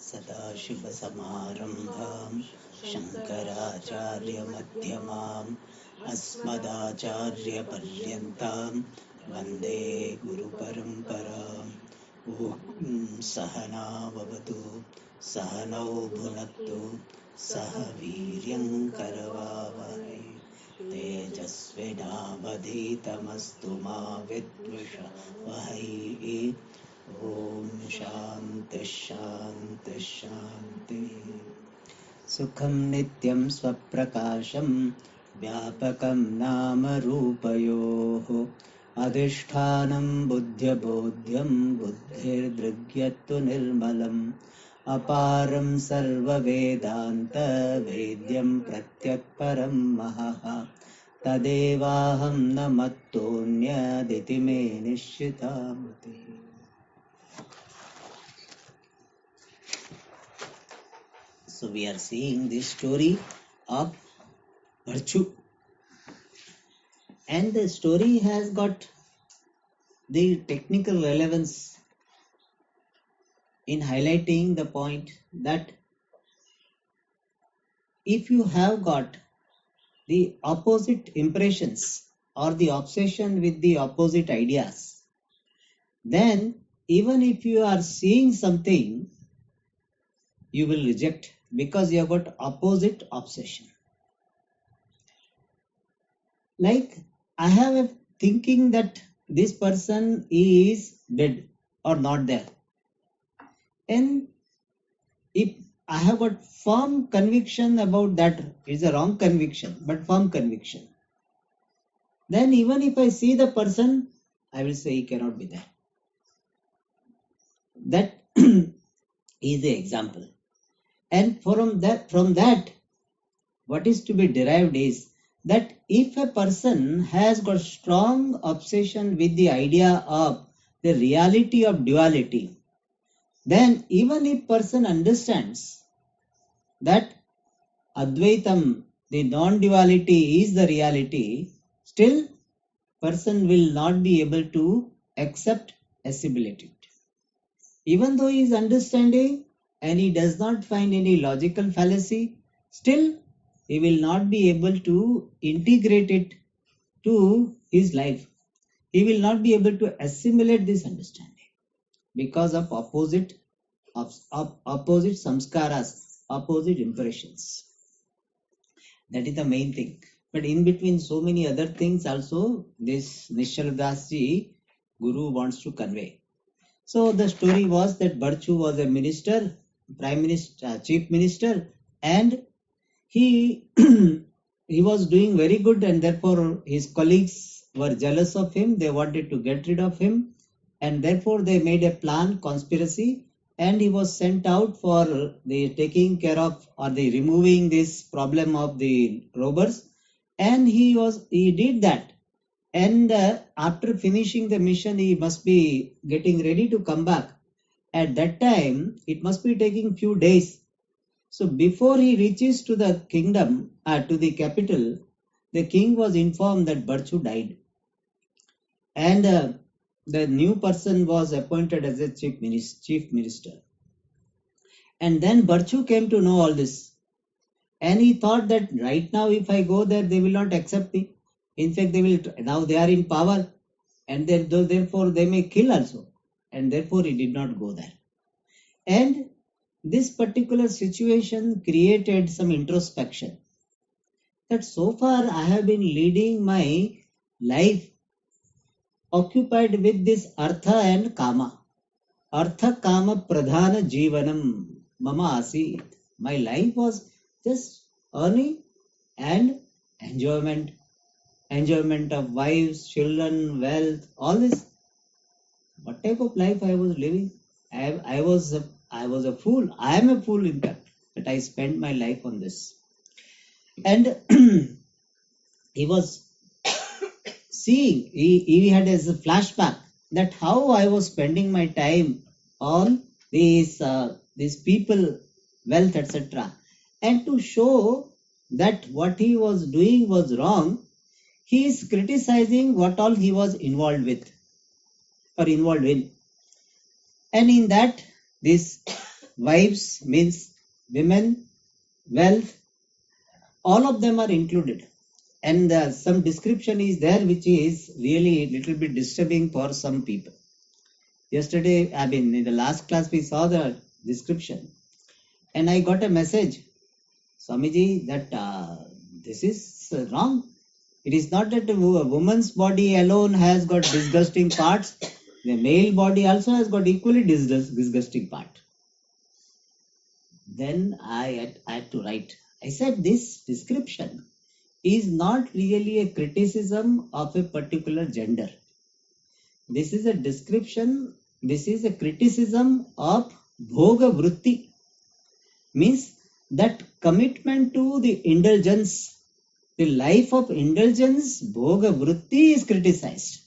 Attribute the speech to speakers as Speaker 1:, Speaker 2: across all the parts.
Speaker 1: सदाशिवसमारम्भां शङ्कराचार्यमध्यमाम् अस्मदाचार्यपर्यन्तां वन्दे गुरुपरम्पराम्। ॐ सहना भवतु सहनौ भुनक्तु सह वीर्यङ्करवावहै तेजस्विनावधीतमस्तु मा विद्विषावहै। ॐ शान्ति शान्ति शान्ति। सुखं नित्यं स्वप्रकाशं व्यापकं नाम रूपयोः अधिष्ठानं बुद्ध्यबोध्यं बुद्धिर्दृग्यत्तु निर्मलम् अपारं सर्ववेदान्त वेद्यं प्रत्यक्परं महः तदेवाहं न मत्तोऽन्यदिति मे निश्चिता मतिः। So we are seeing the story of virtue, and the story has got the technical relevance in highlighting the point that if you have got the opposite impressions or the obsession with the opposite ideas, then even if you are seeing something, you will reject because you have got opposite obsession. Like I have a thinking that this person is dead or not there, and if I have got firm conviction about that, it's a wrong conviction but firm conviction, then even if I see the person, I will say he cannot be there. That is the example. And from that what is to be derived is that if a person has got strong obsession with the idea of the reality of duality, then even if person understands that Advaitam, the non-duality is the reality, still person will not be able to accept, assimilate it. Even though he is understanding and he does not find any logical fallacy, still he will not be able to integrate it to his life. He will not be able to assimilate this understanding because of opposite samskaras, opposite impressions. That is the main thing. But in between so many other things also this Nishal Das ji, Guru wants to convey. So the story was that Barchu was a minister, prime minister, chief minister, and he he was doing very good, and therefore his colleagues were jealous of him. They wanted to get rid of him, and therefore they made a plan, conspiracy, and he was sent out for the taking care of or the removing this problem of the robbers, and he did that. And after finishing the mission, he must be getting ready to come back. At that time, it must be taking few days. So before he reaches to the kingdom, to the capital, the king was informed that Barchu died. And the new person was appointed as a chief minister. And then Barchu came to know all this. And he thought that right now if I go there, they will not accept me. In fact, now they are in power, and therefore they may kill also. And therefore he did not go there. And this particular situation created some introspection. That so far I have been leading my life occupied with this artha and kama. Artha kama pradhana jivanam mama asit. My life was just earning and enjoyment of wives, children, wealth, all this. What type of life I was living? I was a fool. I am a fool, in fact, that I spent my life on this. And he was seeing, he had as a flashback that how I was spending my time on these people, wealth, etc. And to show that what he was doing was wrong, he is criticizing what all he was involved with or involved in. And in that, this wives means women, wealth, all of them are included. And some description is there which is really a little bit disturbing for some people. Yesterday, in the last class, we saw the description. And I got a message, Swamiji, that this is wrong. It is not that a woman's body alone has got disgusting parts. The male body also has got equally disgusting part. Then I had to write. I said this description is not really a criticism of a particular gender. This is a description, this is a criticism of bhoga vritti. Means that commitment to the indulgence, the life of indulgence, bhoga vritti is criticized.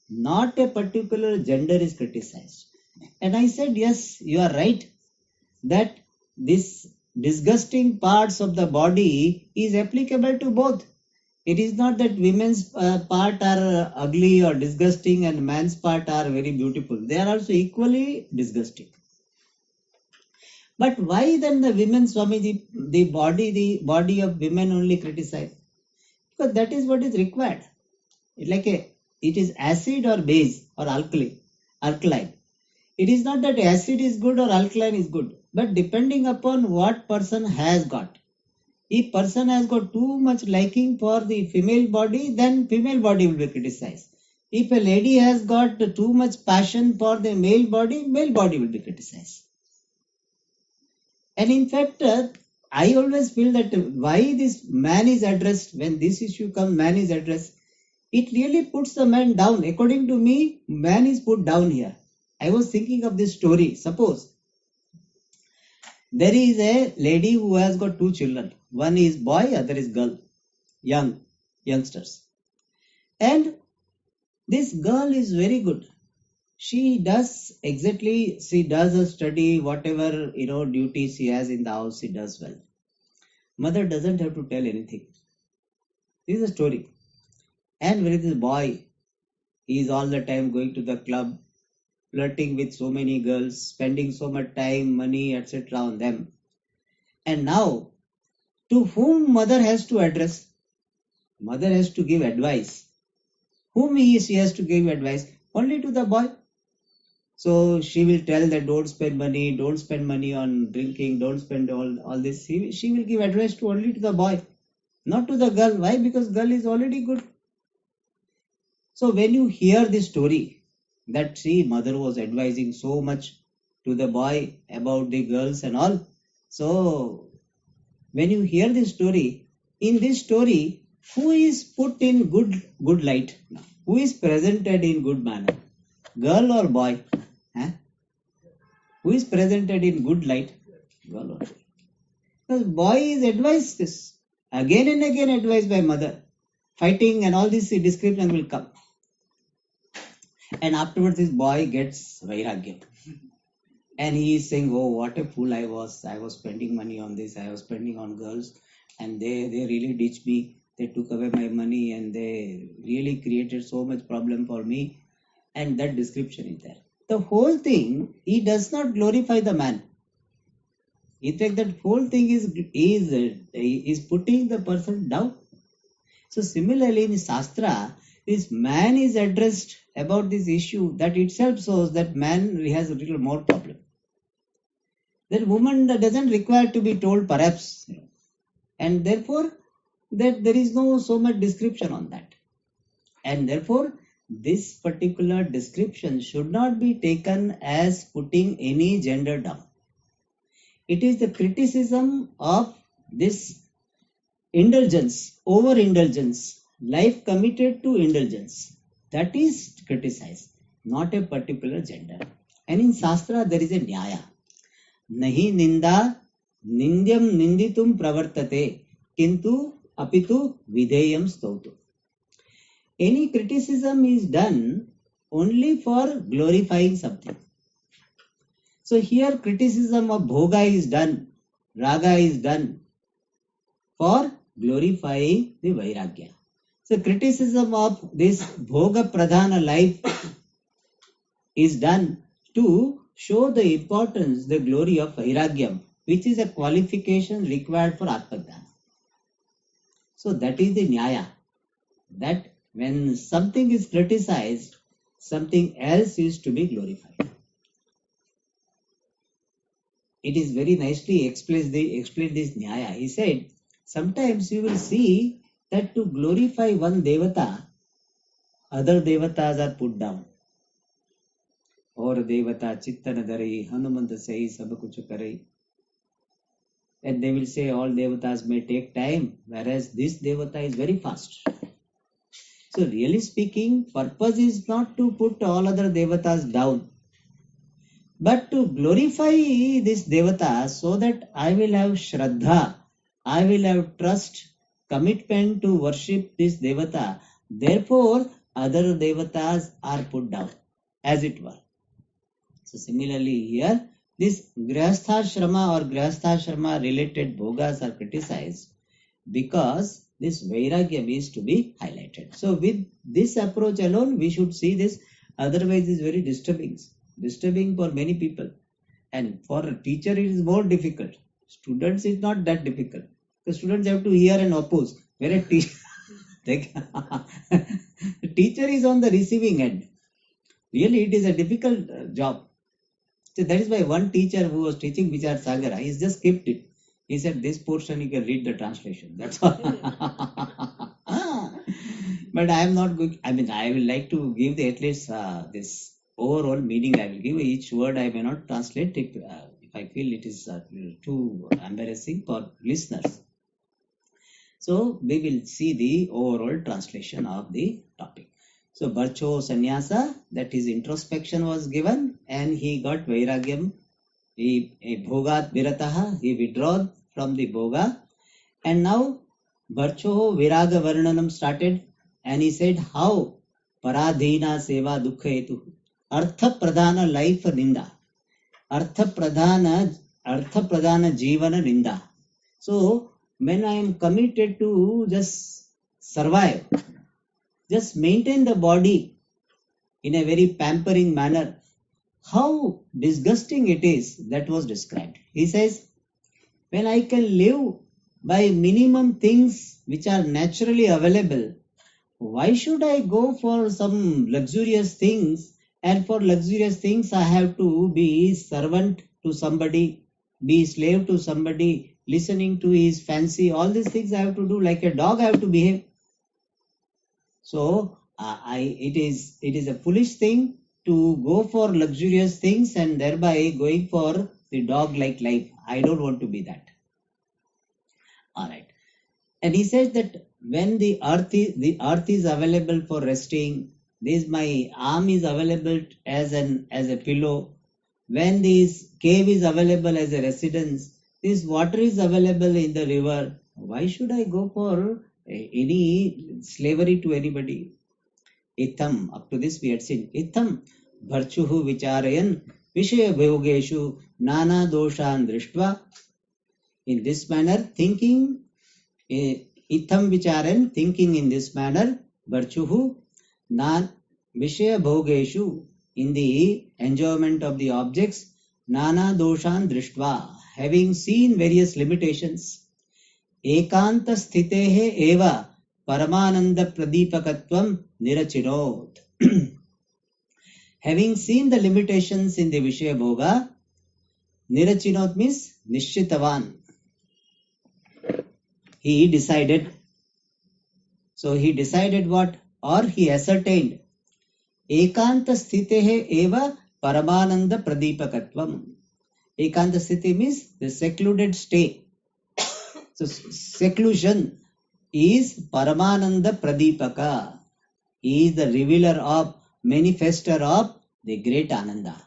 Speaker 1: Not a particular gender is criticized. And I said, yes, you are right, that this disgusting parts of the body is applicable to both. It is not that women's part are ugly or disgusting and man's part are very beautiful. They are also equally disgusting. But why then the women, Swamiji, the body of women only criticize? Because that is what is required. It is acid or base or alkaline. It is not that acid is good or alkaline is good, but depending upon what person has got. If person has got too much liking for the female body, then female body will be criticized. If a lady has got too much passion for the male body will be criticized. And in fact, I always feel that why this man is addressed, when this issue comes, man is addressed, it really puts the man down. According to me, man is put down here. I was thinking of this story. Suppose there is a lady who has got two children. One is boy, other is girl. Youngsters. And this girl is very good. She does a study, whatever, duties she has in the house, she does well. Mother doesn't have to tell anything. This is a story. And where is this boy? He is all the time going to the club, flirting with so many girls, spending so much time, money, etc. on them. And now, to whom mother has to address? Mother has to give advice. Whom she has to give advice? Only to the boy. So she will tell that don't spend money on drinking, don't spend all this. She will give advice only to the boy, not to the girl. Why? Because girl is already good. So when you hear this story, that mother was advising so much to the boy about the girls and all. So when you hear this story, in this story, who is put in good light? Who is presented in good manner? Girl or boy? Who is presented in good light? Girl or boy? Because boy is advised this. Again and again advised by mother. Fighting and all this description will come. And afterwards this boy gets vairagya. And he is saying, oh, what a fool I was. I was spending money on this. I was spending on girls. And they really ditched me. They took away my money and they really created so much problem for me. And that description is there. The whole thing, he does not glorify the man. In fact, that whole thing is putting the person down. So similarly in Shastra, this man is addressed about this issue. That itself shows that man has a little more problem. That woman doesn't require to be told perhaps. And therefore, that there is no so much description on that. And therefore, this particular description should not be taken as putting any gender down. It is the criticism of this indulgence, overindulgence, life committed to indulgence. That is criticized, not a particular gender. And in Shastra, there is a nyaya. Nahi ninda nindyam ninditum pravartate kintu apitu videyam stautu. Any criticism is done only for glorifying something. So here criticism of bhoga is done, raga is done for glorifying the vairagya. So criticism of this bhoga pradhana life is done to show the importance, the glory of Vairagyam, which is a qualification required for Atmajnana. So that is the Nyaya, that when something is criticized, something else is to be glorified. It is very nicely explained this Nyaya. He said, sometimes you will see that to glorify one Devata, other Devatas are put down. Or Devata Chittana Dharai, Hanumanta Sai, Sabakucha Karai. And they will say all Devatas may take time, whereas this Devata is very fast. So really speaking, purpose is not to put all other Devatas down, but to glorify this Devata so that I will have Shraddha, I will have trust, commitment to worship this Devata. Therefore, other Devatas are put down, as it were. So similarly here, this Grihastha-shrama or Grihastha-shrama related bhogas are criticized because this Vairagyam is to be highlighted. So with this approach alone, we should see this. Otherwise, it's very disturbing for many people. And for a teacher, it is more difficult. Students, it's not that difficult. The students have to hear and oppose. Where a teacher, the teacher is on the receiving end. Really, it is a difficult job. So that is why one teacher who was teaching Vichara Sagara, he just skipped it. He said, this portion you can read the translation. That's all. But I am not going, I will like to give at least this overall meaning I will give. Each word I may not translate if I feel it is too embarrassing for listeners. So we will see the overall translation of the topic. So Barcho Sannyasa, that his introspection was given and he got Vairagyam. He Bhogat Virataha, he withdrew from the Bhoga. And now Barcho Viraga Varnanam started and he said how Paradhina Seva Dukha Hetu. Artha Pradhana life Ninda. Artha Pradhana Jivana Ninda. So when I am committed to just survive, just maintain the body in a very pampering manner, how disgusting it is, that was described. He says, when I can live by minimum things which are naturally available, why should I go for some luxurious things? And for luxurious things, I have to be servant to somebody, be slave to somebody, listening to his fancy, all these things I have to do. Like a dog, I have to behave. So it is a foolish thing to go for luxurious things and thereby going for the dog-like life. I don't want to be that. All right. And he says that when the earth is available for resting, this my arm is available as a pillow. When this cave is available as a residence, this water is available in the river. Why should I go for any slavery to anybody? Itham, up to this we had seen. Itham, bharchuhu vicharayan, vishaya bhogeshu, nana doshan drishtva. In this manner, thinking, itham vicharan, thinking in this manner, bharchuhu, nan vishaya bhogeshu, in the enjoyment of the objects, nana doshan drishtva, having seen various limitations. Ekanta sthitehe eva paramananda pradipakatvam nirachinot. Having seen the limitations in the Vishaya Bhoga, nirachinot means nishchitavan. He decided. So he decided what? Or he ascertained. Ekanta sthitehe eva paramananda pradipakatvam. Ekanta sthiti means the secluded stay. So seclusion is Paramananda Pradipaka. He is the revealer of, manifester of the great Ananda.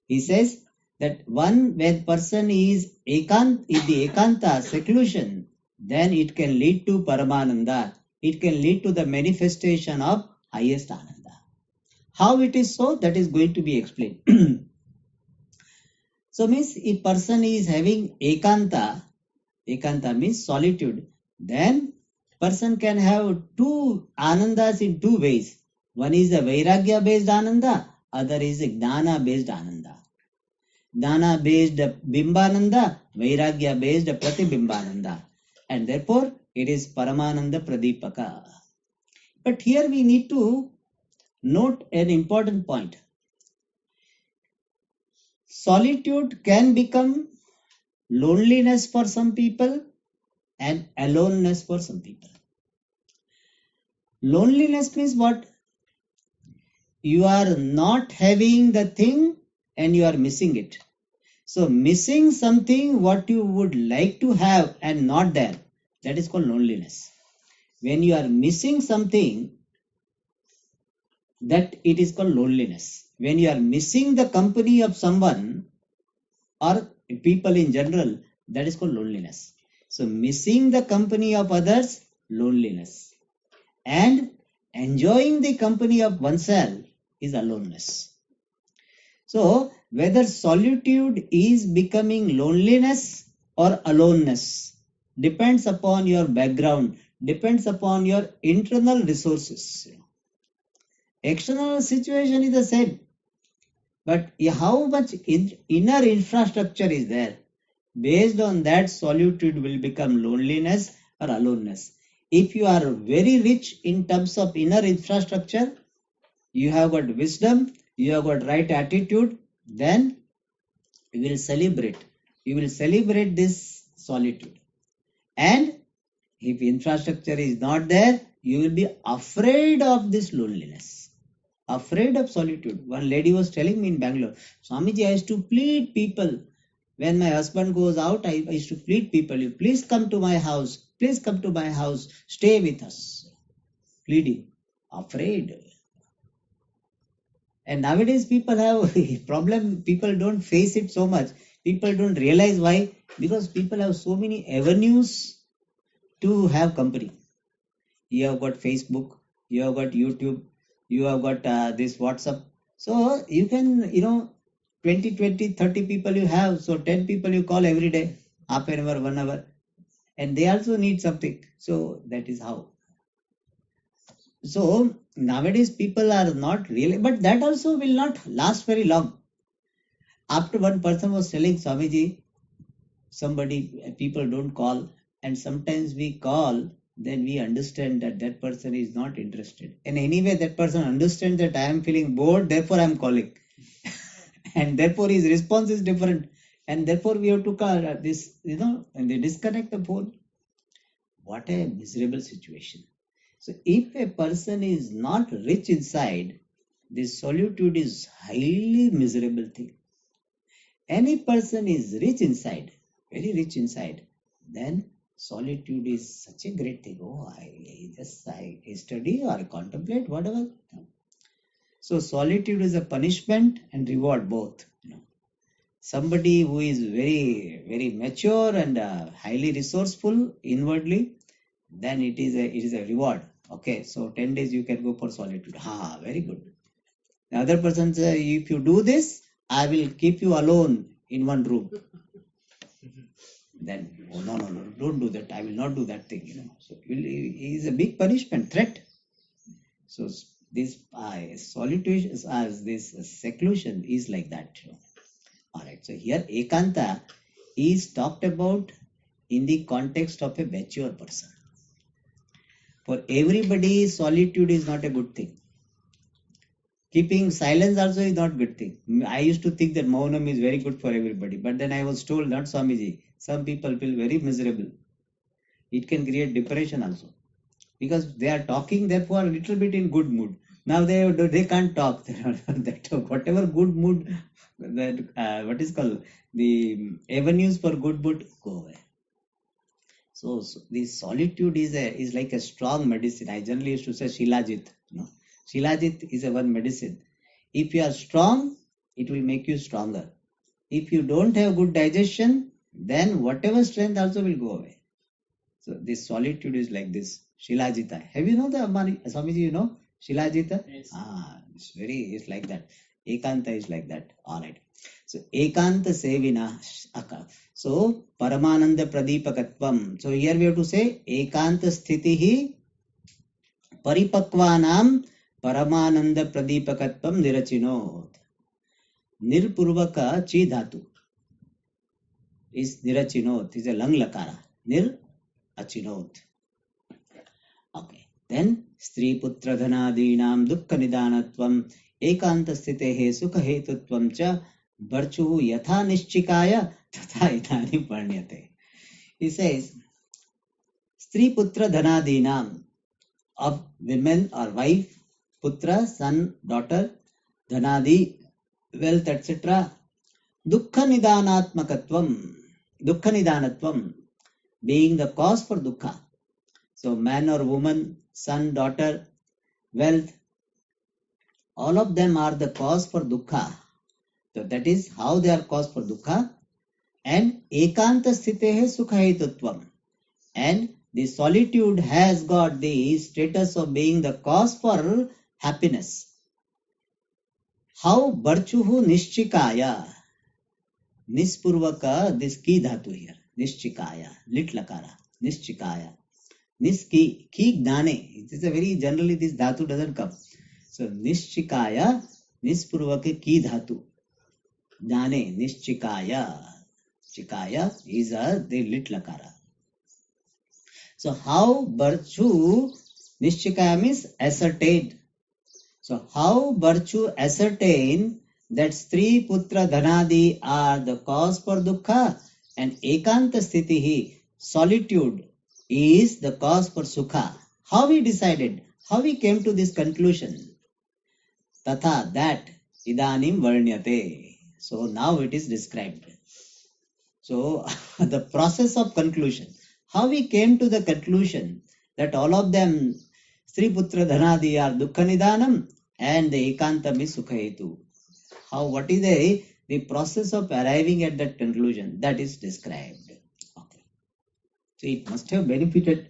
Speaker 1: He says that when person is in the Ekanta, seclusion, then it can lead to Paramananda. It can lead to the manifestation of highest Ananda. How it is so, that is going to be explained. So means if person is having Ekanta means solitude, then person can have two anandas in two ways. One is a Vairagya based Ananda, other is a Gnana based Ananda. Dana based Bimbananda, Vairagya based Pratibimbananda. And therefore, it is Paramananda Pradipaka. But here we need to note an important point. Solitude can become loneliness for some people and aloneness for some people. Loneliness means what? You are not having the thing and you are missing it. So missing something what you would like to have and not there, that is called loneliness. When you are missing something, that it is called loneliness. When you are missing the company of someone or people in general, that is called loneliness. So missing the company of others, loneliness. And enjoying the company of oneself is aloneness. So whether solitude is becoming loneliness or aloneness depends upon your background, depends upon your internal resources. External situation is the same, but how much inner infrastructure is there? Based on that, solitude will become loneliness or aloneness. If you are very rich in terms of inner infrastructure, you have got wisdom, you have got right attitude, then you will celebrate. You will celebrate this solitude. And if infrastructure is not there, you will be afraid of this loneliness, afraid of solitude. One lady was telling me in Bangalore, Swamiji, I used to plead people. When my husband goes out, I used to plead people, you please come to my house, please come to my house, stay with us. Pleading, afraid. And nowadays people have a problem, people don't face it so much. People don't realize why, because people have so many avenues to have company. You have got Facebook, you have got YouTube, you have got this WhatsApp. So you can, 20, 30 people you have. So 10 people you call every day, half an hour, 1 hour. And they also need something. So that is how. So nowadays people are not really, but that also will not last very long. After one person was telling Swamiji, people don't call, and sometimes we call, then we understand that that person is not interested. And anyway, that person understands that I am feeling bored, therefore I am calling. And therefore his response is different. And therefore we have to call this, and they disconnect the phone. What a miserable situation. So if a person is not rich inside, this solitude is highly miserable thing. Any person is rich inside, very rich inside, then solitude is such a great thing. Oh, I study or I contemplate, whatever. So solitude is a punishment and reward both. Somebody who is very, very mature and highly resourceful inwardly, then it is a reward. Okay, so 10 days you can go for solitude. Very good. The other person says, if you do this, I will keep you alone in one room. Then, no, don't do that. I will not do that thing. So it is a big punishment, threat. So this solitude, this seclusion is like that. All right. So here ekanta is talked about in the context of a mature person. For everybody, solitude is not a good thing. Keeping silence also is not good thing. I used to think that maunam is very good for everybody, but then I was told, not Swamiji, some people feel very miserable. It can create depression also, because they are talking, therefore a little bit in good mood. Now they can't talk. That whatever good mood, that what is called the avenues for good mood go away. So the solitude is like a strong medicine. I generally used to say Shilajit. Shilajit is a one medicine. If you are strong, it will make you stronger. If you don't have good digestion, then whatever strength also will go away. So this solitude is like this. Shilajita. Have you know the Swamiji, Shilajita?
Speaker 2: Yes.
Speaker 1: It's like that. Ekanta is like that. All right. So Ekanta Sevina. So Paramananda Pradipakatvam. So here we have to say Ekanta Sthitihi Paripakvanam Paramananda Pradipakatvam Nirachinot. Nirpurvaka chi dhatu is nirachinot, is a lang lakara. Nir achinot. Okay. Then Stri Putra Dhanadinam Dukkha Nidanatvam Ekanta Sthitehe Sukha Hetutvam Cha Varchuhu Yatha Nishchikaya Tatha Idani Parnyate. He says, Stri Putra Dhanadinam, of women or wife, Putra, son, daughter, Dhanadi, wealth, etc. Dukkha Nidanatmakatvam, Dukkha Nidanatvam, being the cause for dukkha. So man or woman, son, daughter, wealth, all of them are the cause for dukkha. So that is how they are cause for dukkha. And ekanta sthitehe sukha hetutvam. And the solitude has got the status of being the cause for happiness. How barchuhu nishchikaya. Nispurvaka, this ki dhatu here. Nishchikaya, lit lakara. Nishchikaya. Niski, ki gnane. It is a very, generally this dhatu doesn't come. So nishchikaya, nispurvaka ki dhatu. Gnane, nishchikaya. Chikaya is the lit lakara. So how virtue, nishchikaya means ascertained. So how virtue ascertain that Stri Putra Dhanadi are the cause for dukkha and ekanta sthitihi, solitude, is the cause for sukha. How we decided, how we came to this conclusion? Tatha, that, idanim varnyate. So now it is described. So the process of conclusion, how we came to the conclusion that all of them, Stri Putra Dhanadi, are dukkha nidanam and the ekantam is sukha hetu. How, what is the process of arriving at that conclusion? That is described. Okay. So it must have benefited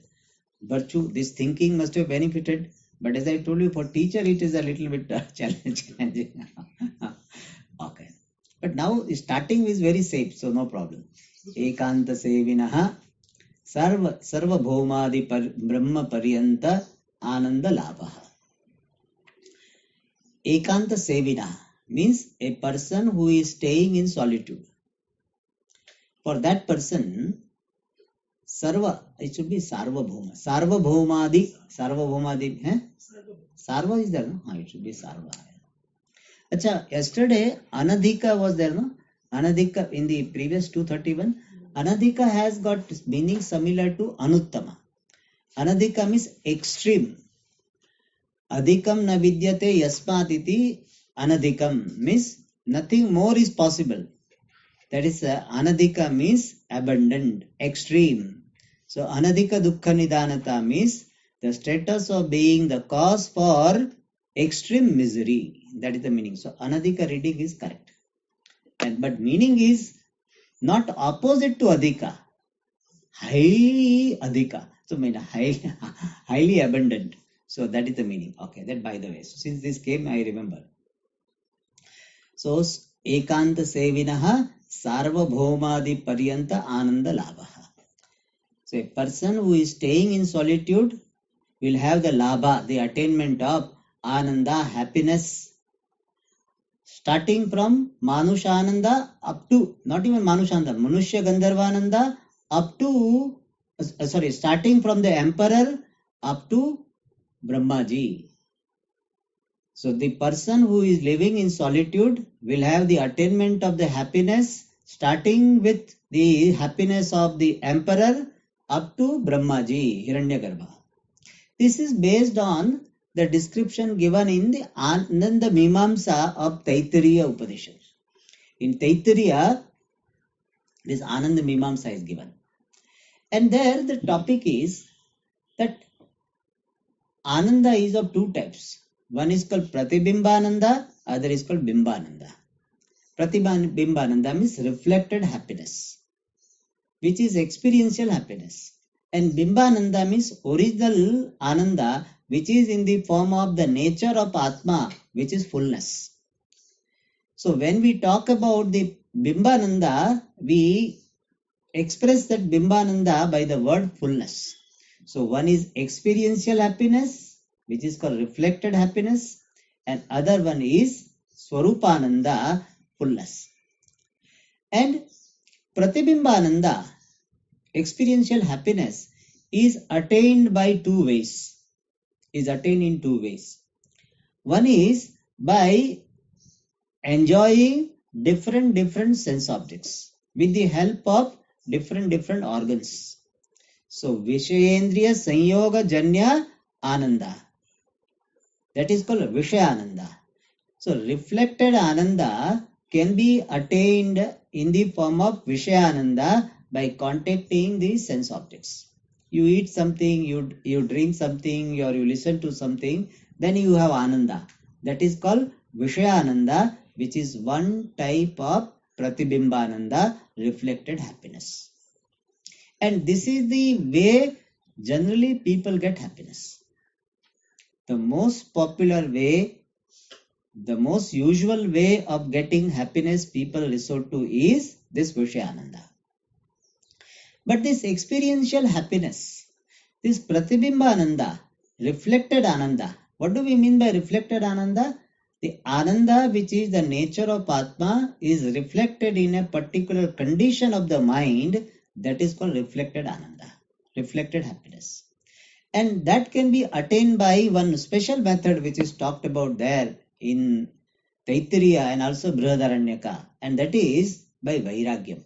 Speaker 1: virtue. This thinking must have benefited. But as I told you, for teacher, it is a little bit challenging. Okay. But now starting is very safe, so no problem. Ekanta sevinaha sarva bhaumadi brahma paryanta ananda labhaha. Ekanta sevina means a person who is staying in solitude. For that person, sarva, it should be sarva bhauma. Sarva bhaumadi, sarva is there, no? It should be sarva. Acha, yesterday anadhika was there, no? Anadhika in the previous 231, anadhika has got meaning similar to anuttama. Anadhika means extreme. Adhikam na vidyate yasmatiti anadhikam means nothing more is possible. That is anadhika means abundant, extreme. So anadhika dukkha nidanata means the status of being the cause for extreme misery. That is the meaning. So anadhika reading is correct. But meaning is not opposite to adhika. Highly adhika. So mean highly abundant. So that is the meaning. Okay, that by the way. So since this came, I remember. So ekanta sevinaha sarva bhaumadi paryanta ananda labhaha. So a person who is staying in solitude will have the labha, the attainment of ananda, happiness, starting from manushananda up to, not even manushananda, manushya gandharvananda up to, starting from the emperor up to Brahmaji. So the person who is living in solitude will have the attainment of the happiness, starting with the happiness of the emperor up to Brahmaji, Hiranyagarbha. This is based on the description given in the Ananda Mimamsa of Taittiriya Upanishad. In Taittiriya, this Ananda Mimamsa is given. And there the topic is that Ananda is of two types. One is called Pratibimbananda, other is called Bimbananda. Pratibimbananda means reflected happiness, which is experiential happiness. And Bimbananda means original Ananda, which is in the form of the nature of Atma, which is fullness. So when we talk about the Bimbananda, we express that Bimbananda by the word fullness. So one is experiential happiness, which is called reflected happiness, and other one is Swarupananda, fullness. And Pratibimbananda, experiential happiness, is attained by two ways. Is attained in two ways. One is by enjoying different sense objects with the help of different organs. So Vishayendriya Sanyoga Janya Ananda. That is called Vishayananda. So reflected Ananda can be attained in the form of Vishayananda by contacting the sense objects. You eat something, you drink something, or you listen to something, then you have Ananda. That is called Vishayananda, which is one type of Pratibimbananda, reflected happiness. And this is the way generally people get happiness. The most popular way, the most usual way of getting happiness people resort to is this Vishayananda. But this experiential happiness, this Pratibimbananda, reflected Ananda. What do we mean by reflected Ananda? The Ananda, which is the nature of Atma, is reflected in a particular condition of the mind, that is called reflected Ananda, reflected happiness. And that can be attained by one special method which is talked about there in Taittiriya and also Brihadaranyaka, and that is by Vairagyam.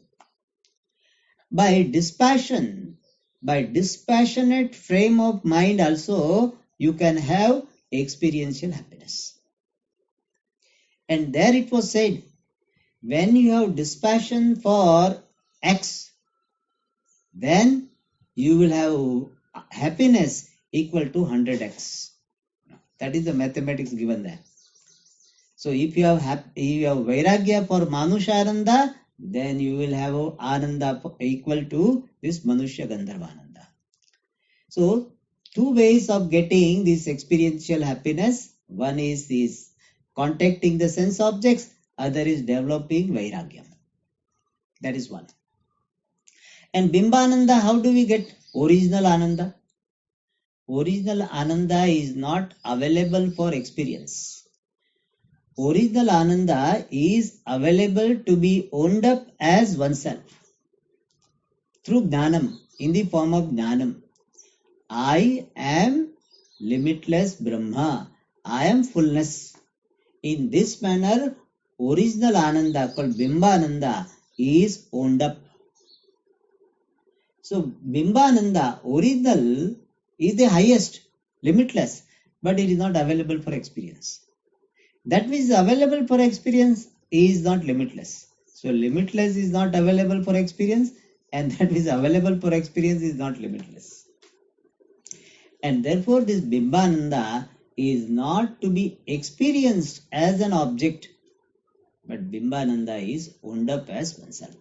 Speaker 1: By dispassion, by dispassionate frame of mind also, you can have experiential happiness. And there it was said, when you have dispassion for X, then you will have happiness equal to 100x. That is the mathematics given there. So if you have Vairagya for Manushananda, then you will have Ananda equal to this Manushya Gandharvananda. So two ways of getting this experiential happiness. One is contacting the sense objects, other is developing Vairagya. That is one. And Bimbananda, how do we get original Ananda? Original Ananda is not available for experience. Original Ananda is available to be owned up as oneself through Jnanam, in the form of Jnanam. I am limitless Brahma. I am fullness. In this manner, original Ananda called Bimbananda is owned up. So Bimbananda, original, is the highest, limitless, but it is not available for experience. That which is available for experience is not limitless. So limitless is not available for experience, and that which is available for experience is not limitless. And therefore this Bimbananda is not to be experienced as an object, but Bimbananda is owned up as oneself.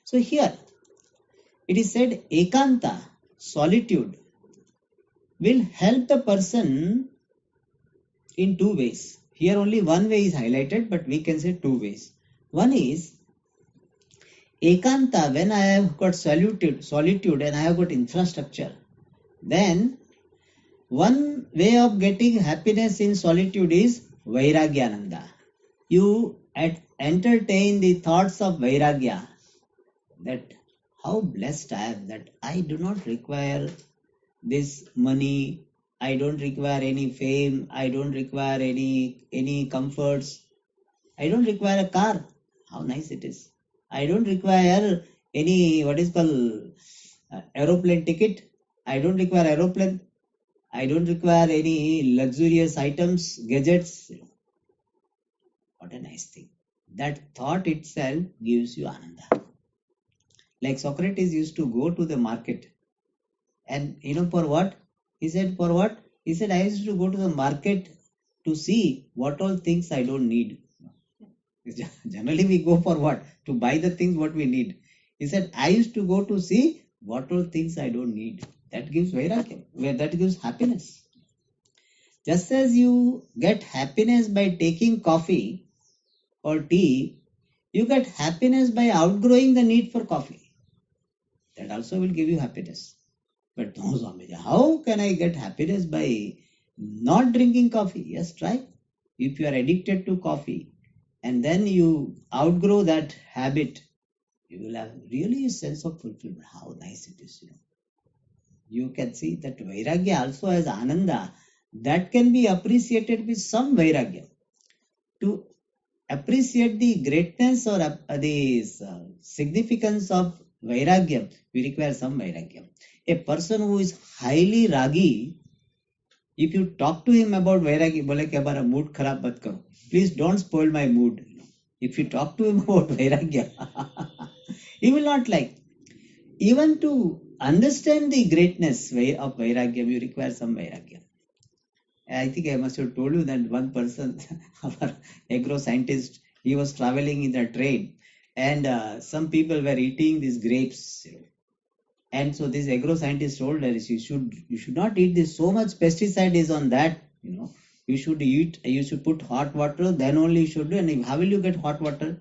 Speaker 1: So here it is said Ekanta, solitude, will help the person in two ways. Here only one way is highlighted, but we can say two ways. One is Ekanta, when I have got solitude and I have got infrastructure, then one way of getting happiness in solitude is Vairagyananda. You entertain the thoughts of Vairagya, that how blessed I am, that I do not require this money, I don't require any fame, I don't require any comforts, I don't require a car. How nice it is. I don't require any what is called aeroplane ticket. I don't require aeroplane. I don't require any luxurious items, gadgets. What a nice thing. That thought itself gives you Ananda. Like Socrates used to go to the market. And for what? He said, for what? He said, I used to go to the market to see what all things I don't need. Generally we go for what? To buy the things what we need. He said, I used to go to see what all things I don't need. That gives vairagya, that gives happiness. Just as you get happiness by taking coffee or tea, you get happiness by outgrowing the need for coffee. That also will give you happiness. But no, Swamiji, how can I get happiness by not drinking coffee? Yes, try. If you are addicted to coffee, and then you outgrow that habit, you will have really a sense of fulfillment. How nice it is, You can see that Vairagya also has Ananda that can be appreciated with some Vairagya. To appreciate the greatness or the significance of Vairagya, we require some Vairagya. A person who is highly ragi, if you talk to him about Vairagya, बोले कि हमारा mood खराब मत करो. Please don't spoil my mood. If you talk to him about Vairagya, he will not like. Even to understand the greatness of Vairagya, you require some Vairagya. I think I must have told you that one person, our agro scientist, he was traveling in the train, and some people were eating these grapes. And so this agro scientist told her, you should not eat this. So much pesticide is on that. You should put hot water, then only you should do. And how will you get hot water?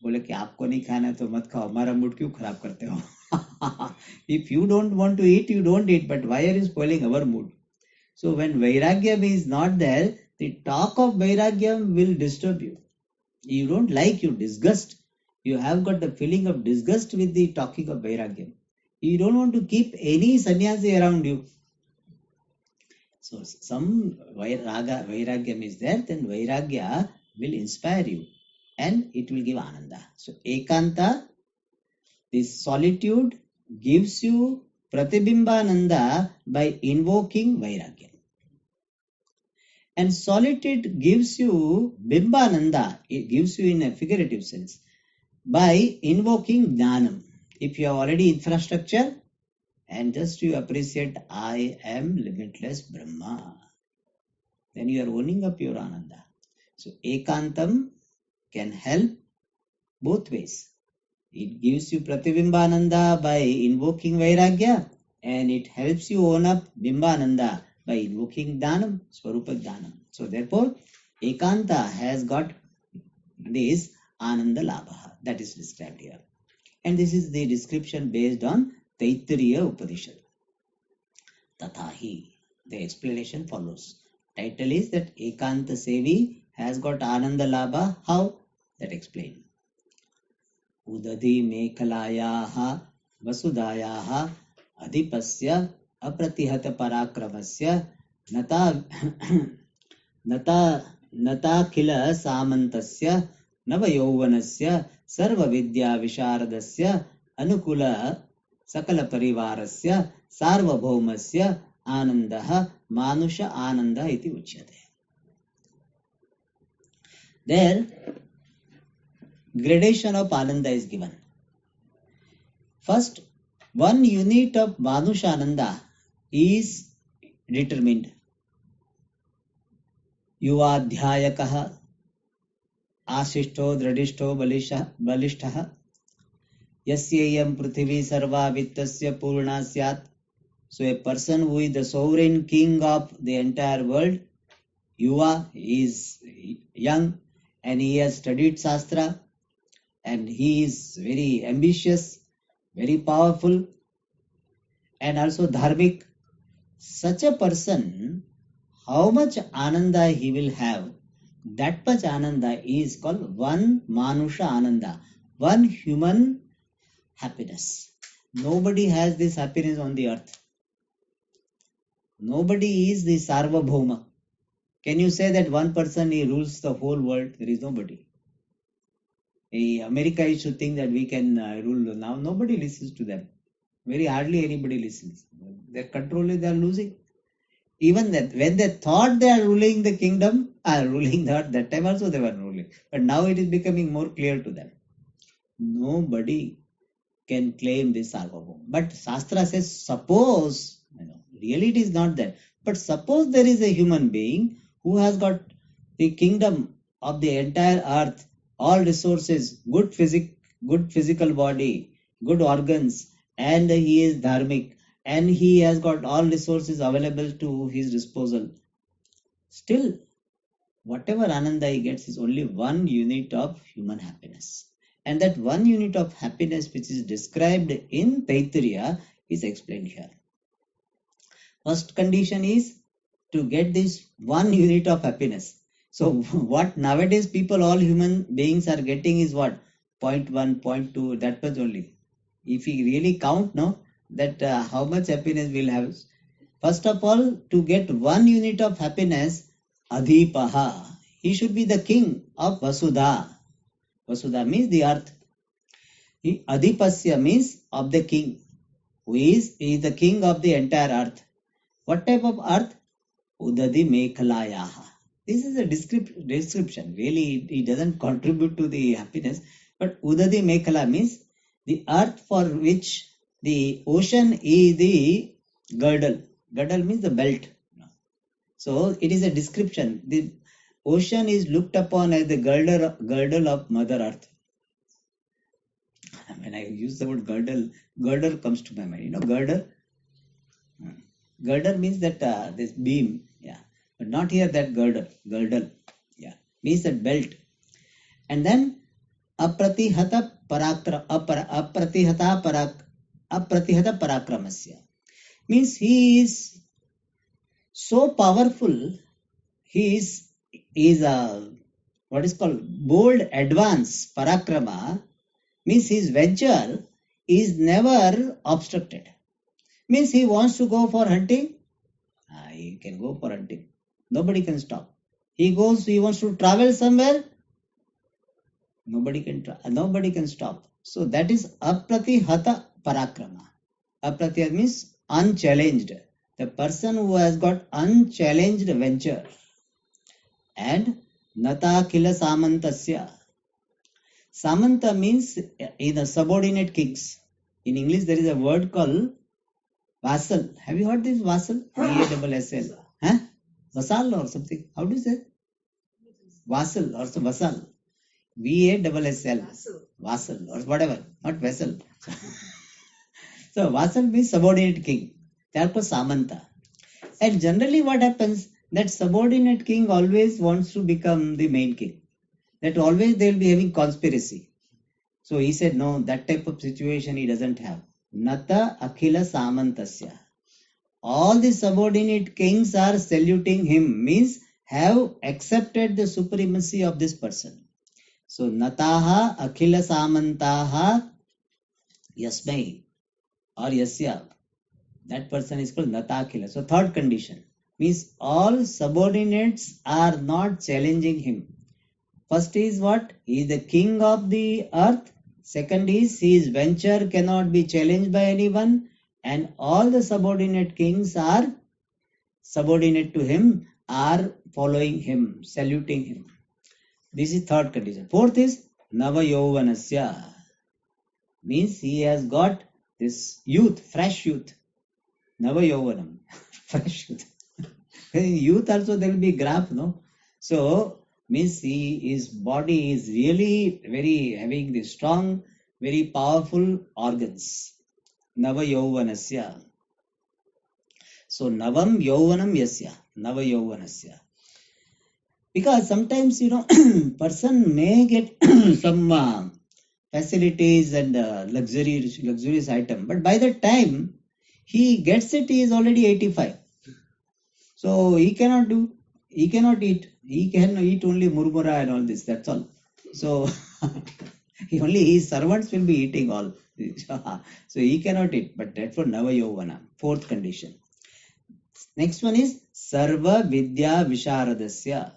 Speaker 1: बोले कि आपको नहीं खाना तो मत खाओ, हमारा mood क्यों खराब करते हो? If you don't want to eat, you don't eat, but why are you spoiling our mood? So when Vairagyam is not there, the talk of Vairagyam will disturb you. You don't like, you disgust. You have got the feeling of disgust with the talking of Vairagyam. You don't want to keep any sannyasi around you. So some Vairagyam is there, then Vairagya will inspire you and it will give Ananda. So Ekanta, this solitude gives you Pratibimbananda by invoking Vairagya. And solitude gives you Bimbananda, it gives you in a figurative sense, by invoking Jnanam. If you have already infrastructure, and just you appreciate, I am limitless Brahma, then you are owning up your Ananda. So Ekantam can help both ways. It gives you Pratibimbananda by invoking Vairagya, and it helps you own up Bimbananda by invoking Dhanam, Swarupa Dhanam. So therefore, Ekanta has got this Ananda Labha that is described here. And this is the description based on Taittiriya Upanishad. Tathahi. The explanation follows. Title is that Ekanta Sevi has got Ananda Labha. How? That explained. Udadi Mekalayaha Vasudayaha Adipasya Apratihata Parakramasya Nata Khila Samantasya Navayovanasya Sarva Vidya Visharadasya Anukula Sakala Parivarasya Sarvabhaumasya Anandaha Manusha Ananda iti uchyate. There, gradation of Ananda is given. First, one unit of Manusha Ananda is determined. Yuvadhyayakaha Ashishto Dradishto Balishtaha Yasyayam Prithvi Sarva Vittasya Purna Syat. So a person who is the sovereign king of the entire world, Yuva, is young and he has studied Shastra and he is very ambitious, very powerful and also dharmic. Such a person, how much Ananda he will have, that much Ananda is called one Manusha Ananda, one human happiness. Nobody has this happiness on the earth. Nobody is the Sarvabhauma. Can you say that one person he rules the whole world? There is nobody. America used to think that we can rule. Now nobody listens to them. Very hardly anybody listens. Their control is they are losing. Even that when they thought they are ruling the kingdom, ruling that time also they were ruling. But now it is becoming more clear to them. Nobody can claim this Sarvabhauma. But Shastra says, suppose, really it is not that. But suppose there is a human being who has got the kingdom of the entire earth, all resources, good physical body, good organs, and he is dharmic, and he has got all resources available to his disposal. Still, whatever Ananda he gets is only one unit of human happiness. And that one unit of happiness which is described in Taittiriya is explained here. First condition is to get this one unit of happiness. So what nowadays people, all human beings are getting is what? 0.1, 0.2, that much only. If we really count now, that how much happiness we'll have. First of all, to get 1 unit of happiness, Adhipaha, he should be the king of Vasudha. Vasudha means the earth. Adhipasya means of the king. Who is the king of the entire earth. What type of earth? Udadi Mekhalayaha. This is a description. Really, it doesn't contribute to the happiness. But Udadi Mekhala means the earth for which the ocean is the girdle. Girdle means the belt. So it is a description. The ocean is looked upon as the girdle of Mother Earth. When I use the word girdle comes to my mind. Girdle. Girdle means that this beam. Yeah. But not here that girdle. Yeah. Means that belt. And then apratihata parakramasya. Means he is so powerful. He is a what is called bold advance. Parakrama means his venture is never obstructed. Means he wants to go for hunting, he can go for hunting. Nobody can stop. He wants to travel somewhere, nobody can stop. So that is apratihata parakrama. Apratihata means unchallenged. The person who has got unchallenged venture. And nata kila samantasya. Samanta means in the subordinate kings. In English there is a word called vassal. Have you heard this vassal? V-A-S-S-L. Huh? Vassal or something. How do you say? Vassal or vassal. V-A-S-S-L. Vassal or whatever. Not vessel. So vassal means subordinate king. Therefore Samanta. And generally what happens? That subordinate king always wants to become the main king. That always they will be having conspiracy. So he said, no, that type of situation he doesn't have. Nata akhila samantasya. All the subordinate kings are saluting him, means have accepted the supremacy of this person. So nataha akhila samantaha yasmai or yasya. That person is called nata akhila. So third condition means all subordinates are not challenging him. First is what? He is the king of the earth. Second is his venture cannot be challenged by anyone. And all the subordinate kings are subordinate to him, are following him, saluting him. This is third condition. Fourth is Navayovanasya. Means he has got this youth, fresh youth. Navayovanam. Fresh youth. In youth also there will be graph, no? So means his body is really very having the strong, very powerful organs. Nava Yauvanasya. So Navam Yauvanam Yasya. Nava Yauvanasya. Because sometimes, person may get some facilities and luxurious item, but by the time he gets it, he is already 85. So he cannot eat. He can eat only murmura and all this, that's all. So only his servants will be eating all. So he cannot eat, but that's for Navayovana, fourth condition. Next one is Sarva Vidya Visharadasya.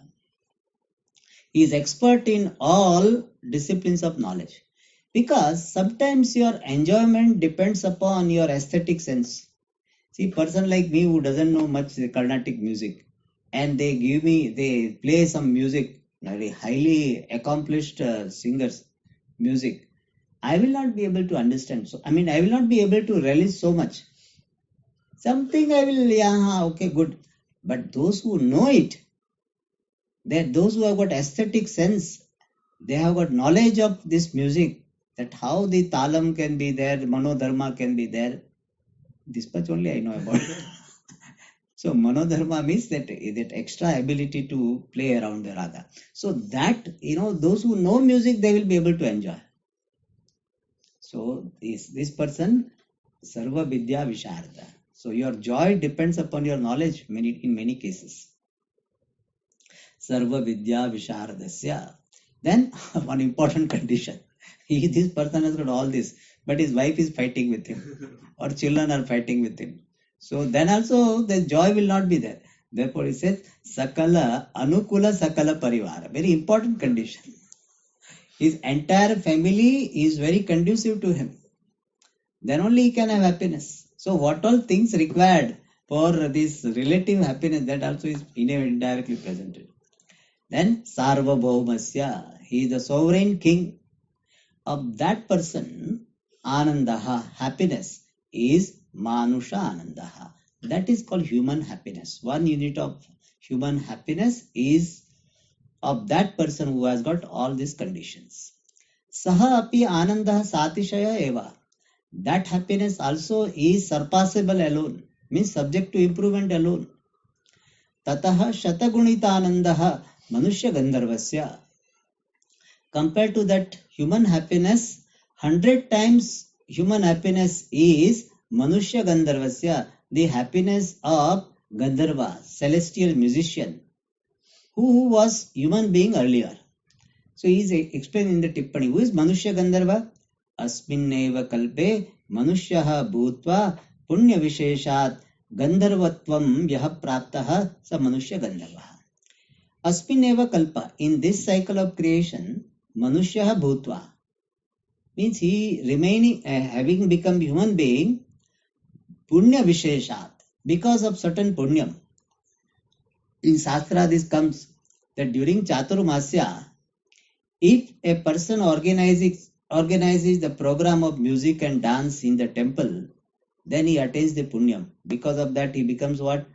Speaker 1: He is expert in all disciplines of knowledge. Because sometimes your enjoyment depends upon your aesthetic sense. See, person like me who doesn't know much Carnatic music, and they play some music, very highly accomplished singers music, I will not be able to understand. So, I will not be able to relish so much. Something I will, okay, good. But those who know it, those who have got aesthetic sense, they have got knowledge of this music, that how the talam can be there, manodharma can be there. This much only I know about. So manodharma means that extra ability to play around the raga. So that, those who know music, they will be able to enjoy. So this person, Sarva Vidya Visharda. So your joy depends upon your knowledge in many cases. Sarva Vidya Visharadasya. Then one important condition. This person has got all this, but his wife is fighting with him, or children are fighting with him. So then also the joy will not be there. Therefore, he says Sakala Anukula Sakala Parivara. Very important condition. His entire family is very conducive to him. Then only he can have happiness. So what all things required for this relative happiness, that also is indirectly presented. Then Sarvabhaumasya, he is the sovereign king. Of that person, Anandaha, happiness, is Manusha Anandaha. That is called human happiness. One unit of human happiness is of that person who has got all these conditions. Saha api Anandaha Satishaya eva. That happiness also is surpassable alone, means subject to improvement alone. Tataha Shatagunita Manushya Gandharvasya. Compared to that human happiness, 100 times human happiness is Manushya Gandharvasya, the happiness of Gandharva, celestial musician, who was human being earlier. So he is explained in the Tippani. Who is Manushya Gandharva? Asminneva kalpe Manushyaha bhutva punya visheshat Gandharvatvam yaha praptaha sa Manushya Gandharva. Asminneva kalpa. In this cycle of creation, Manushyaha bhutva means he remaining, having become human being, punya visheshat, because of certain punyam. In Shastra this comes that during Chaturmasya, if a person organizes the program of music and dance in the temple, then he attains the punyam. Because of that, he becomes what?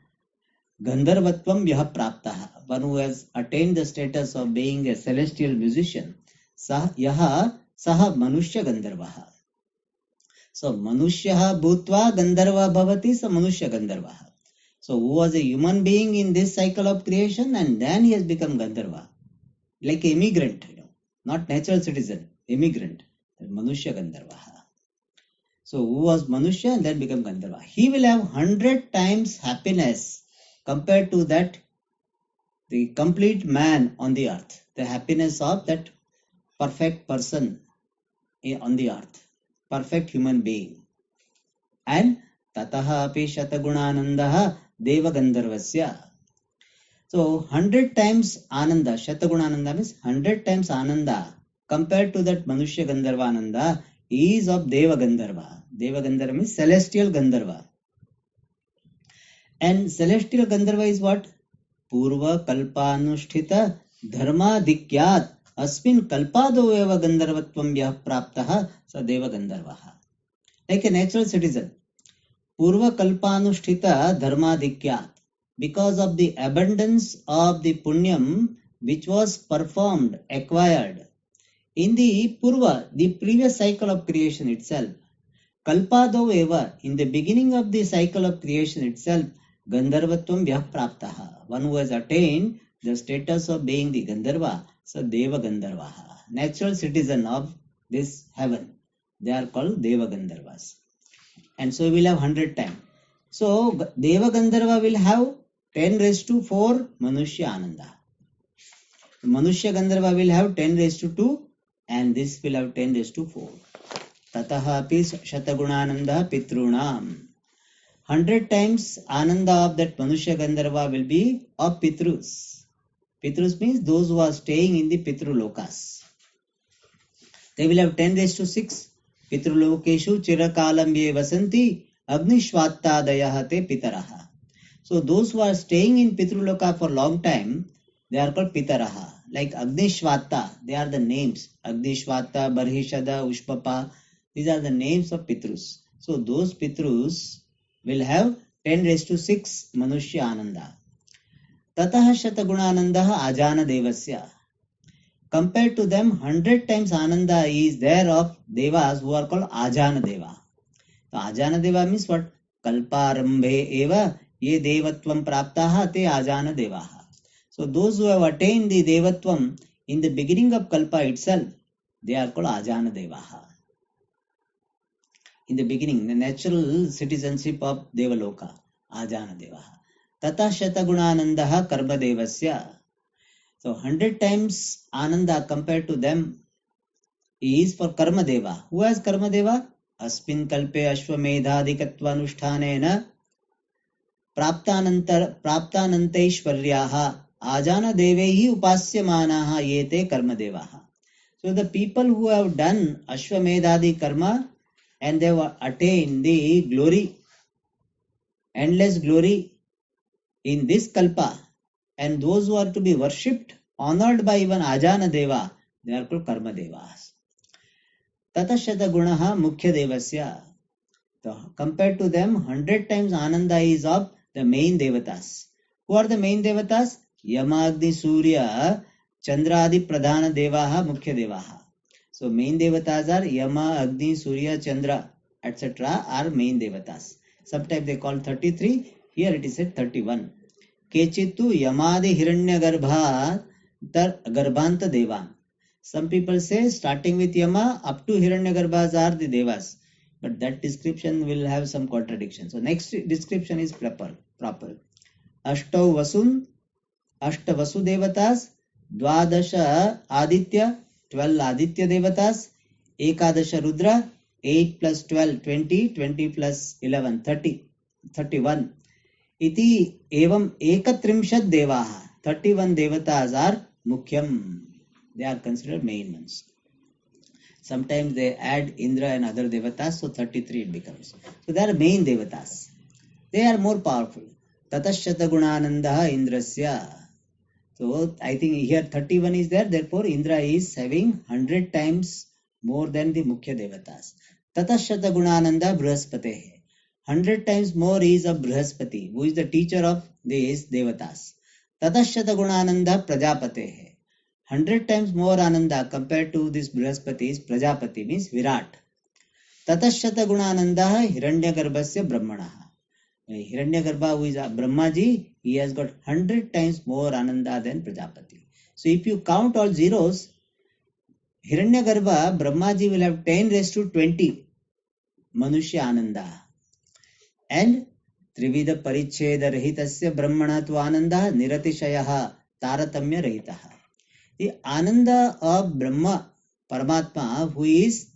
Speaker 1: Gandharvatvam yaha praptaha. One who has attained the status of being a celestial musician. Yaha saha manushya gandharvaha. So manushyaha bhutva gandharva bhavati sa manushya gandharvaha. So who was a human being in this cycle of creation, and then he has become gandharva. Like an immigrant, not natural citizen, immigrant. Manushya Gandharvaha. So who was Manushya and then become Gandharva. He will have 100 times happiness compared to that, the complete man on the earth. The happiness of that perfect person on the earth. Perfect human being. And Tataha api Shatagunanandaha Deva Gandharvasya. So 100 times Ananda, Shatagunananda means 100 times Ananda compared to that Manushya Gandharvananda is of Deva Gandharva. Deva Gandharva means celestial Gandharva. And celestial Gandharva is what? Purva Kalpanusthita Dharma Dikyat Asmin Kalpado Eva Gandharvatvam Yah Praptaha Sa Deva Gandharvaha. Like a natural citizen. Purva Kalpanusthita Dharma Dikyat. Because of the abundance of the punyam which was performed, acquired in the Purva, the previous cycle of creation itself. Kalpado eva, in the beginning of the cycle of creation itself, Gandharvatvam vyah praptaha. One who has attained the status of being the Gandharva, so Deva Gandharvaha, natural citizen of this heaven. They are called Deva Gandharvas. And so we will have 100 times. So Deva Gandharva will have 10 raised to 4 Manushya Ananda. Manushya Gandharva will have 10 raised to 2 and this will have 10 raised to 4. Tataha api Shatagunananda Pitrunam. 100 times Ananda of that Manushya Gandharva will be of Pitrus. Pitrus means those who are staying in the Pitru Lokas. They will have 10 raised to 6. Pitru Lokeshu Chirakalam Ye Vasanti Agnishvatta Dayahate Pitaraha. So those who are staying in Pitruloka for long time, they are called Pitaraha. Like Agnishvata, they are the names. Agnishvata, Barhishada, Ushpapa, these are the names of Pitrus. So those Pitrus will have 10 raised to 6 Manushya Ananda. Tataha Shatagunanandaha Ajana Devasya. Compared to them, 100 times Ananda is there of Devas who are called Ajana Deva. So Ajana Deva means what? Kalparambhe eva ye devatvam praptaha te ajana devaha. So those who have attained the devatvam in the beginning of kalpa itself, they are called ajana devaha. In the beginning, the natural citizenship of Devaloka, ajana devaha. Tata shatagunanandaha karma devasya. So 100 times Ananda compared to them is for Karma Deva. Who has Karma Deva? Asmin kalpe ashwamedhadikatvanushthanena प्राप्तानंतैश्वर्याः आजान देवैः उपास्यमानाः ये ते कर्म देवाः. So the people who have done Ashwamedhadi karma and they have attained the glory, endless glory in this kalpa, and those who are to be worshipped, honored by even Ajana Deva, they are called Karma Devas. Tatashata Gunaha Mukhya Devasya. So compared to them, 100 times Ananda is of the main devatas. Who are the main devatas? Yama, Agni, Surya, Chandra, Adi, Pradhana Devaha, Mukhya Devaha. So main devatas are Yama, Agni, Surya, Chandra, etc. are main devatas. Sometimes they call 33. Here it is said 31. Kechitu Yamadi Hiranya Garbha Garbhanta Deva. Some people say starting with Yama up to Hiranyagarbhas are the Devas. But that description will have some contradiction. So next description is proper. Ashtau Vasun, Ashta Vasu Devatas, Dwadasha Aditya, 12 Aditya Devatas, Ekadasha Rudra, 8 plus 12, 20, 20 plus 11, 30, 31. Iti evam ekatrimshat devaha, 31 devatas are mukhyam. They are considered main ones. Sometimes they add Indra and other devatas, so 33 it becomes. So they are main devatas. They are more powerful. Tatashata gunanandaha Indrasya. So I think here 31 is there, therefore Indra is having 100 times more than the Mukhya devatas. Tatashata gunananda Brihaspate. 100 times more is of Brihaspati, who is the teacher of these devatas. Tatashata gunananda Prajapate. 100 times more Ananda compared to this Brihaspati is Prajapati, means Virat. Tatashata Gunananda Hiranyagarbhasya Brahmanaha. Hiranyagarbha, who is Brahmaji, he has got 100 times more Ananda than Prajapati. So if you count all zeros, Hiranyagarbha, Brahmaji will have 10 raised to 20 Manushya Ananda. And Trivida Paricheda Rahitasya Brahmana tu Ananda Niratishayaha Taratamya Rahitaha. The Ananda of Brahma, Paramatma, who is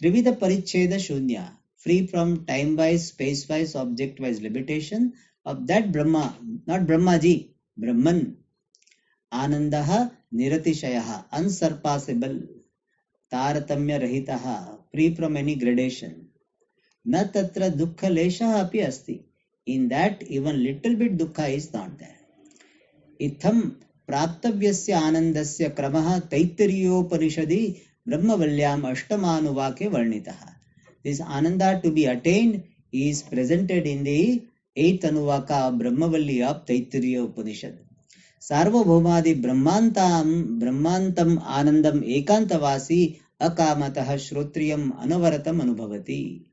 Speaker 1: Trivida Paricheda Shunya, free from time-wise, space-wise, object-wise limitation, of that Brahma, not Brahmaji, Brahman, Anandaha Niratishayaha, unsurpassable, Taratamya Rahitaha, free from any gradation. Na tatra dukkha lesha api asti. In that, even little bit dukkha is not there. Itham प्राप्तव्यस्य आनंदस्य क्रमः तैत्तिरीयोपनिषदि ब्रह्मवल्याम अष्टमानुवाके वर्णितः. This ananda to be attained is presented in the 8th anuvaka of Brahmavalli of Taittiriya Upanishad. Sarvabhaumadi brahmantam anandam ekantavasi akamatah shrotriyam anavaratam anubhavati.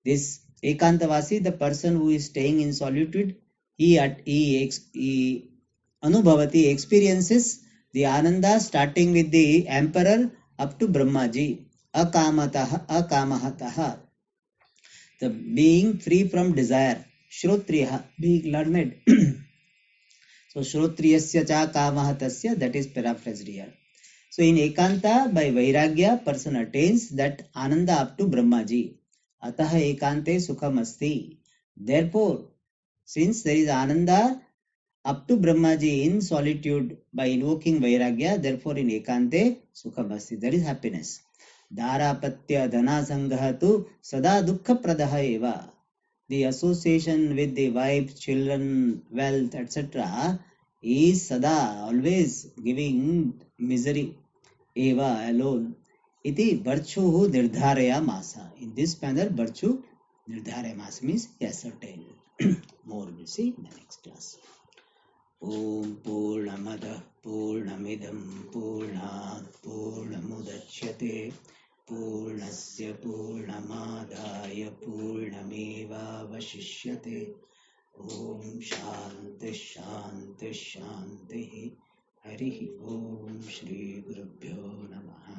Speaker 1: This ekantavasi, the person who is staying in solitude, he Anubhavati experiences the Ananda starting with the emperor up to Brahmaji. Akamahataha. The being free from desire. Shrotriya, being learned. So Shrotriyasya cha kamahatasya, that is paraphrased here. So in Ekanta, by Vairagya, person attains that Ananda up to Brahmaji. Ataha Ekante Sukham Asti. Therefore, since there is Ananda up to Brahmaji in solitude by invoking Vairagya, therefore in Ekante Sukhamasti, there is happiness. Dharapatya Dhanasangahatu Sada Dukkha Pradaha Eva. The association with the wife, children, wealth, etc. is Sada, always giving misery. Eva alone. Iti Barchuhu Nirdharaya Masa. In this manner, Barchu Nirdharaya Masa means ascertain. More we'll see in the next class. Om Purnamada Purnamidam Purnat Purnamudachyate Purnasya Purnamadaya Purnameva Vashishyate. Om Shanti Shanti Shanti. Hari Om Shri Gurubhyo Namaha.